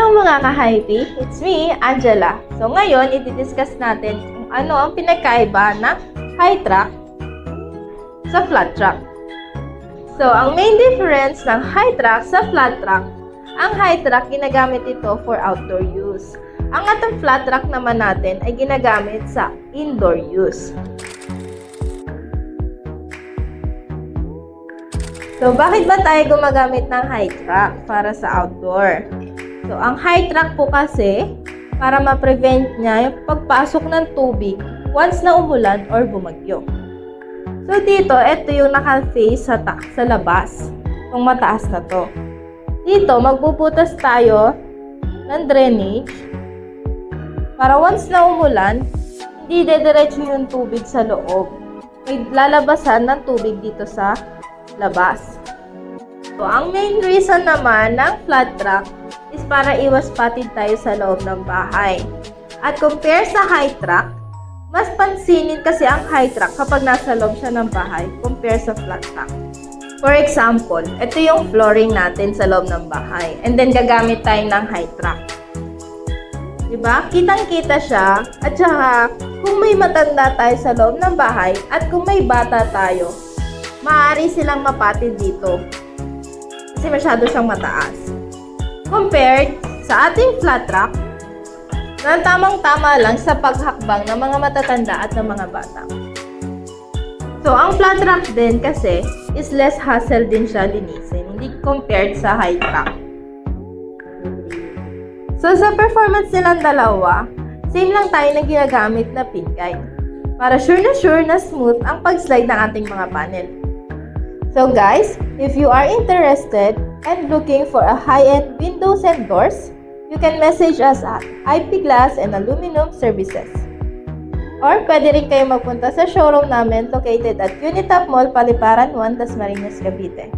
Hello mga ka-hypey! It's me, Angela. So ngayon, i-discuss natin kung ano ang pinagkaiba ng high track sa flat track. So, ang main difference ng high track sa flat track, ang high track ginagamit ito for outdoor use. Ang atong flat track naman natin ay ginagamit sa indoor use. So, bakit ba tayo gumagamit ng high track para sa outdoor? So, ang high track po kasi, para ma-prevent niya yung pagpasok ng tubig once na umulan or bumagyo. So, dito, ito yung naka-face sa labas, kung mataas na to. Dito, magbubutas tayo ng drainage para once na umulan, hindi dediretso yung tubig sa loob. May lalabasan ng tubig dito sa labas. So, ang main reason naman ng flat track is para iwas patid tayo sa loob ng bahay. At compare sa high track, mas pansinin kasi ang high track kapag nasa loob siya ng bahay compare sa flat track. For example, ito yung flooring natin sa loob ng bahay. And then gagamit tayo ng high track. Diba? Kitang-kita siya. At saka, kung may matanda tayo sa loob ng bahay at kung may bata tayo, maaari silang mapatid dito. Kasi masyado siyang mataas. Compared sa ating flat track, na tamang-tama lang sa paghakbang ng mga matatanda at ng mga bata. So, ang flat track din kasi is less hassle din siya linisin, hindi compared sa high track. So, sa performance nilang dalawa, same lang tayo na ginagamit na pin guide para sure na smooth ang pag-slide ng ating mga panel. So guys, if you are interested and looking for a high-end windows and doors, you can message us at IP Glass and Aluminum Services. Or pwede rin kayo magpunta sa showroom namin located at Unitop Mall, Paliparan 1, Dasmariñas, Cavite.